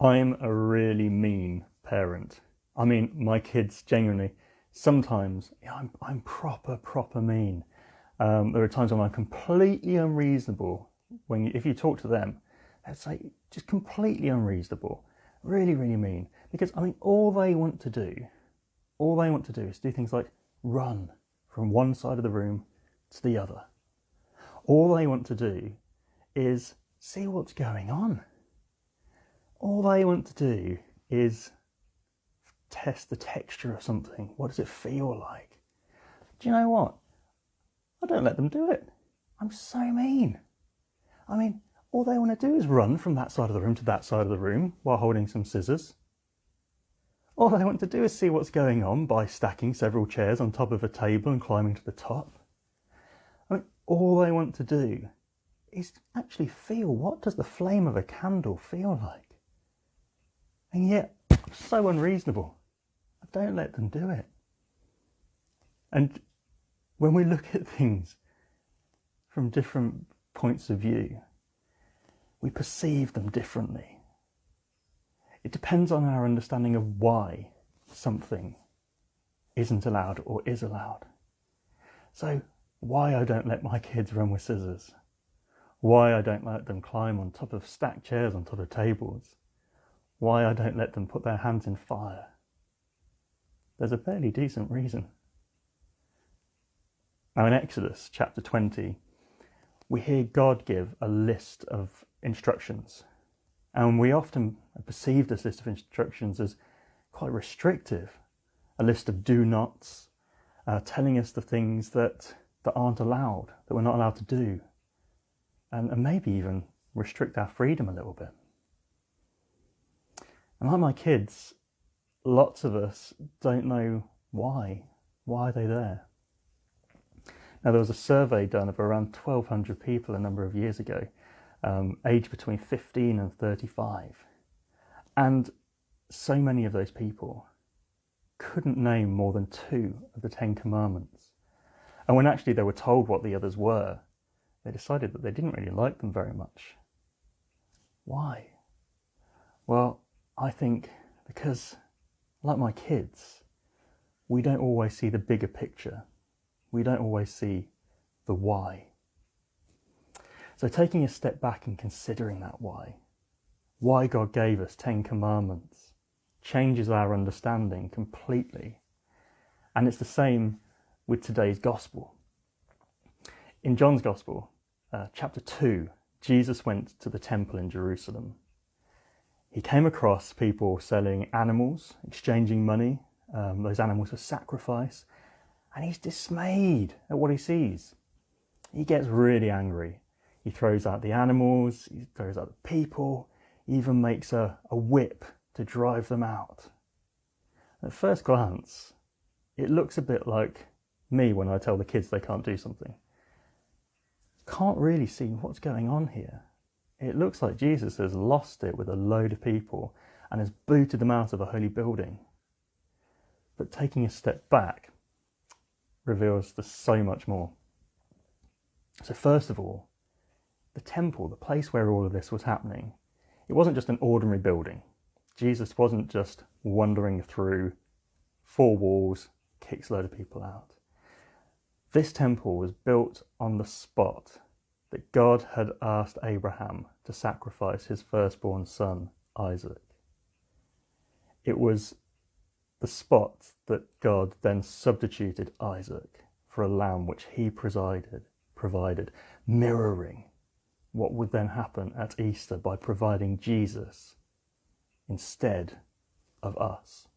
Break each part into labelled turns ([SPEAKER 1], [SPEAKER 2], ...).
[SPEAKER 1] I'm a really mean parent. I mean, my kids genuinely, sometimes I'm proper mean. There are times when I'm completely unreasonable. If you talk to them, they'd say just completely unreasonable, really mean. Because I mean, all they want to do is do things like run from one side of the room to the other. All they want to do is see what's going on. All they want to do is test the texture of something. What does it feel like? Do you know what? I don't let them do it. I'm so mean. I mean, all they want to do is run from that side of the room to that side of the room while holding some scissors. All they want to do is see what's going on by stacking several chairs on top of a table and climbing to the top. I mean, all they want to do is actually feel, what does the flame of a candle feel like? And yet, so unreasonable. I don't let them do it. And when we look at things from different points of view, we perceive them differently. It depends on our understanding of why something isn't allowed or is allowed. So, why I don't let my kids run with scissors, why I don't let them climb on top of stacked chairs on top of tables, why I don't let them put their hands in fire. There's a fairly decent reason. Now in Exodus chapter 20, we hear God give a list of instructions, and we often perceive this list of instructions as quite restrictive, a list of do nots, telling us the things that aren't allowed, that we're not allowed to do, and maybe even restrict our freedom a little bit. And like my kids, lots of us don't know why. Why are they there? Now, there was a survey done of around 1,200 people a number of years ago, aged between 15 and 35. And so many of those people couldn't name more than 2 of the 10 commandments. And when actually they were told what the others were, they decided that they didn't really like them very much. Why? Well, I think because, like my kids, we don't always see the bigger picture. We don't always see the why. So taking a step back and considering that why God gave us 10 commandments, changes our understanding completely. And it's the same with today's gospel. In John's gospel, chapter 2, Jesus went to the temple in Jerusalem. He came across people selling animals, exchanging money. Those animals for sacrifice. And he's dismayed at what he sees. He gets really angry. He throws out the animals, he throws out the people, he even makes a whip to drive them out. At first glance, it looks a bit like me when I tell the kids they can't do something. Can't really see what's going on here. It looks like Jesus has lost it with a load of people and has booted them out of a holy building. But taking a step back reveals there's so much more. So first of all, the temple, the place where all of this was happening, it wasn't just an ordinary building. Jesus wasn't just wandering through 4 walls, kicks a load of people out. This temple was built on the spot that God had asked Abraham to sacrifice his firstborn son, Isaac. It was the spot that God then substituted Isaac for a lamb which he provided, mirroring what would then happen at Easter by providing Jesus instead of us.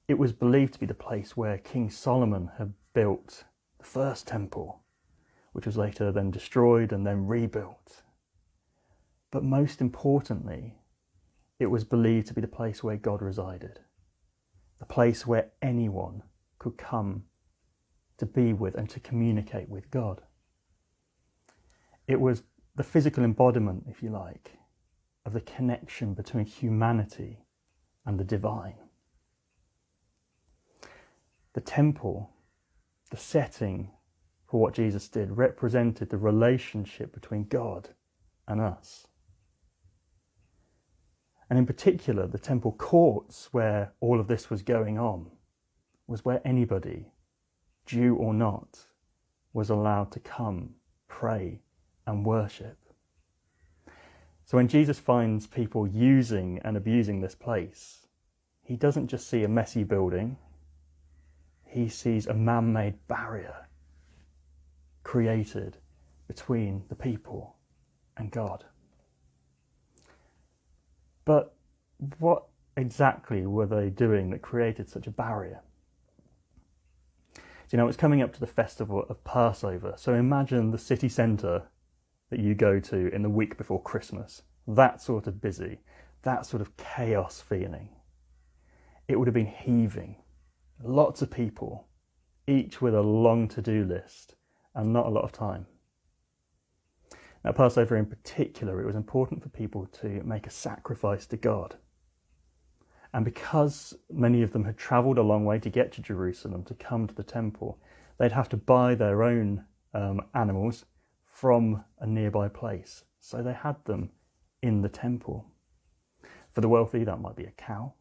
[SPEAKER 1] It was believed to be the place where King Solomon had built the first temple, which was later then destroyed and then rebuilt. But most importantly, it was believed to be the place where God resided, the place where anyone could come to be with and to communicate with God. It was the physical embodiment, if you like, of the connection between humanity and the divine. The temple, the setting for what Jesus did, represented the relationship between God and us. And in particular, the temple courts where all of this was going on was where anybody, Jew or not, was allowed to come, pray and worship. So when Jesus finds people using and abusing this place, he doesn't just see a messy building, he sees a man-made barrier created between the people and God. But what exactly were they doing that created such a barrier? So, it's coming up to the festival of Passover. So imagine the city centre that you go to in the week before Christmas. That sort of busy, that sort of chaos feeling. It would have been heaving. Lots of people, each with a long to-do list and not a lot of time. Now, Passover in particular, it was important for people to make a sacrifice to God. And because many of them had travelled a long way to get to Jerusalem, to come to the temple, they'd have to buy their own animals from a nearby place. So they had them in the temple. For the wealthy, that might be a cow.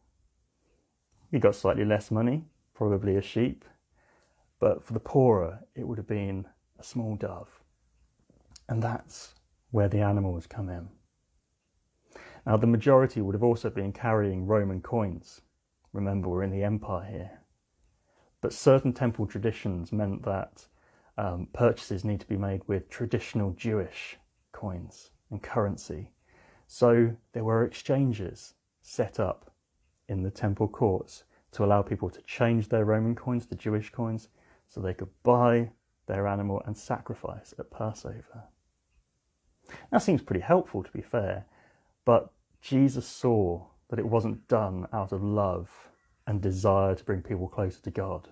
[SPEAKER 1] You got slightly less money, probably a sheep. But for the poorer, it would have been a small dove. And that's where the animals come in. Now, the majority would have also been carrying Roman coins. Remember, we're in the empire here. But certain temple traditions meant that purchases need to be made with traditional Jewish coins and currency. So there were exchanges set up in the temple courts to allow people to change their Roman coins to Jewish coins so they could buy their animal and sacrifice at Passover. That seems pretty helpful, to be fair, but Jesus saw that it wasn't done out of love and desire to bring people closer to God.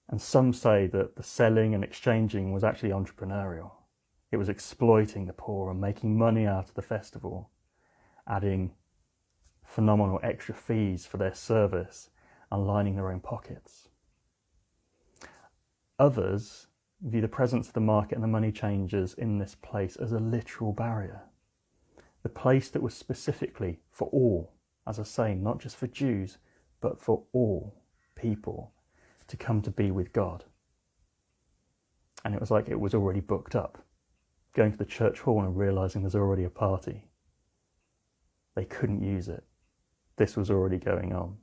[SPEAKER 1] And some say that the selling and exchanging was actually entrepreneurial. It was exploiting the poor and making money out of the festival, adding phenomenal extra fees for their service and lining their own pockets. Others view the presence of the market and the money changers in this place as a literal barrier. The place that was specifically for all, as I say, not just for Jews, but for all people to come to be with God. And it was like it was already booked up. Going to the church hall and realising there's already a party. They couldn't use it. This was already going on.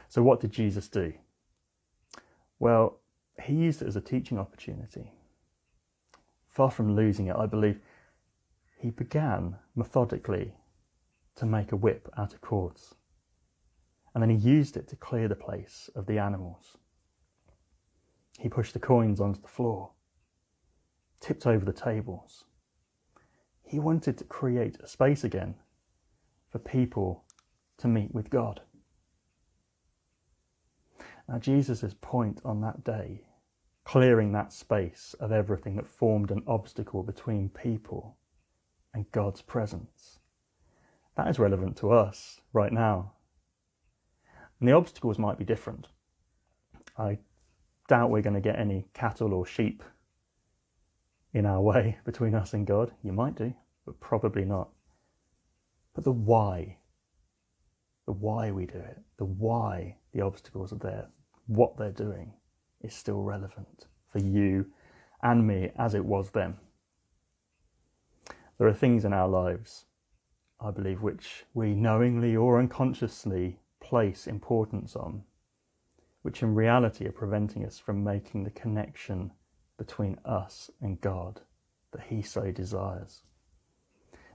[SPEAKER 1] So what did Jesus do? Well, he used it as a teaching opportunity. Far from losing it, I believe he began methodically to make a whip out of cords. And then he used it to clear the place of the animals. He pushed the coins onto the floor, tipped over the tables. He wanted to create a space again for people to meet with God. Now, Jesus' point on that day, clearing that space of everything that formed an obstacle between people and God's presence, that is relevant to us right now. And the obstacles might be different. I doubt we're going to get any cattle or sheep in our way between us and God. You might do, but probably not. But the why we do it, the why the obstacles are there, what they're doing is still relevant for you and me as it was then. There are things in our lives, I believe, which we knowingly or unconsciously place importance on, which in reality are preventing us from making the connection between us and God that he so desires.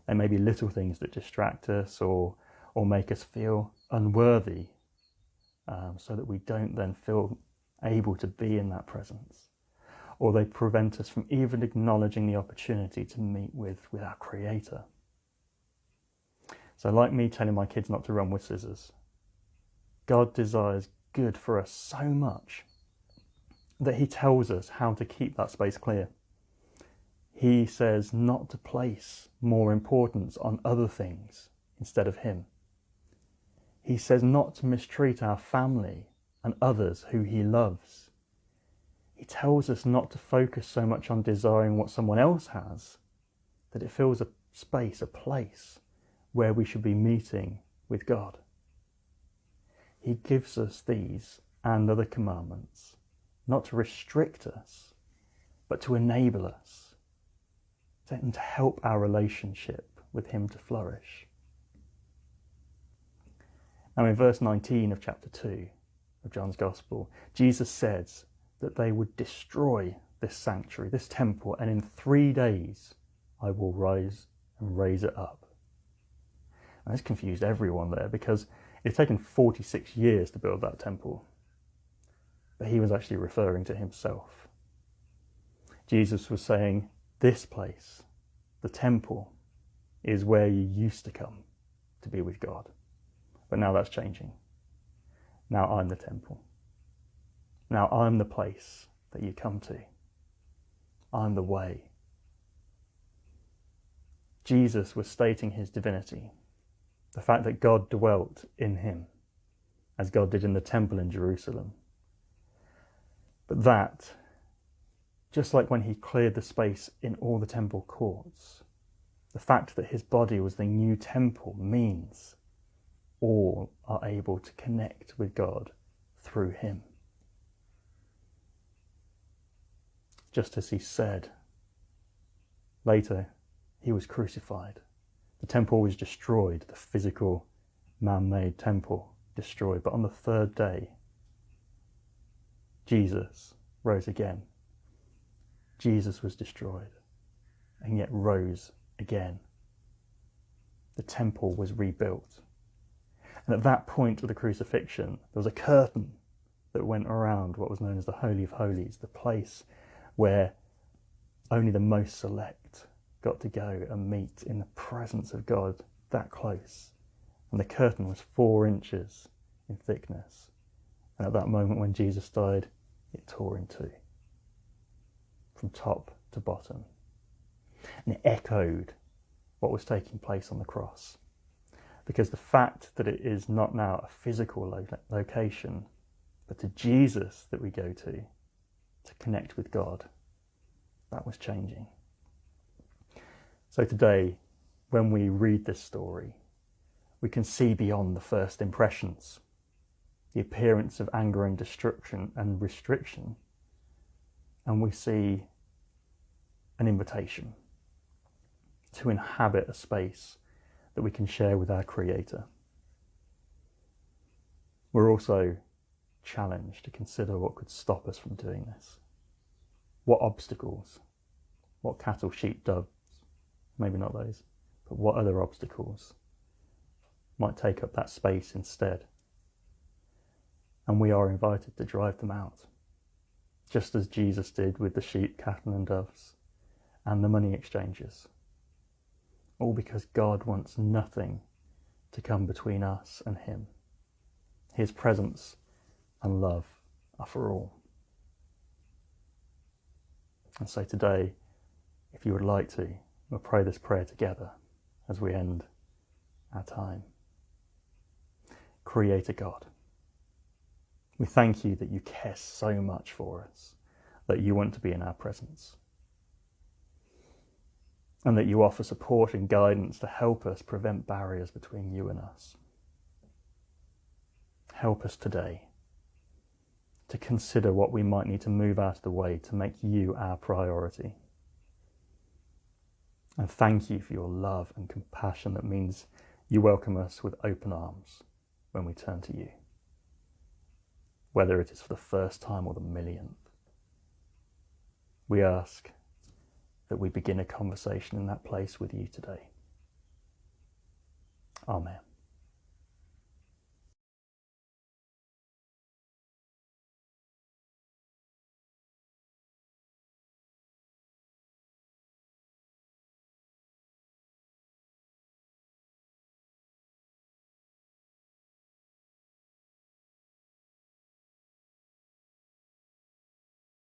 [SPEAKER 1] There may be little things that distract us or make us feel unworthy, so that we don't then feel able to be in that presence. Or they prevent us from even acknowledging the opportunity to meet with our Creator. So like me telling my kids not to run with scissors, God desires good for us so much that he tells us how to keep that space clear. He says not to place more importance on other things instead of him. He says not to mistreat our family and others who he loves. He tells us not to focus so much on desiring what someone else has that it feels a space, a place where we should be meeting with God. He gives us these and other commandments, not to restrict us, but to enable us, and to help our relationship with him to flourish. Now in verse 19 of chapter 2 of John's Gospel, Jesus says that they would destroy this sanctuary, this temple, and in 3 days I will rise and raise it up. And this confused everyone there, because it's taken 46 years to build that temple. But he was actually referring to himself. Jesus was saying, this place, the temple, is where you used to come to be with God. But now that's changing. Now I'm the temple. Now I'm the place that you come to. I'm the way. Jesus was stating his divinity, the fact that God dwelt in him, as God did in the temple in Jerusalem. But that, just like when he cleared the space in all the temple courts, the fact that his body was the new temple means all are able to connect with God through him. Just as he said, later he was crucified. The temple was destroyed, the physical man-made temple destroyed. But on the third day, Jesus rose again. Jesus was destroyed and yet rose again. The temple was rebuilt. And at that point of the crucifixion, there was a curtain that went around what was known as the Holy of Holies, the place where only the most select got to go and meet in the presence of God that close. And the curtain was 4 inches in thickness. And at that moment when Jesus died, it tore in two, from top to bottom. And it echoed what was taking place on the cross. Because the fact that it is not now a physical location, but to Jesus that we go to connect with God, that was changing. So today, when we read this story, we can see beyond the first impressions, the appearance of anger and destruction and restriction, and we see an invitation to inhabit a space that we can share with our Creator. We're also challenged to consider what could stop us from doing this. What obstacles, what cattle, sheep, doves, maybe not those, but what other obstacles might take up that space instead? And we are invited to drive them out, just as Jesus did with the sheep, cattle and doves and the money exchanges. All because God wants nothing to come between us and him. His presence and love are for all. And so today, if you would like to, we'll pray this prayer together as we end our time. Creator God, we thank you that you care so much for us, that you want to be in our presence, and that you offer support and guidance to help us prevent barriers between you and us. Help us today to consider what we might need to move out of the way to make you our priority. And thank you for your love and compassion that means you welcome us with open arms when we turn to you, whether it is for the first time or the millionth. We ask that we begin a conversation in that place with you today. Amen.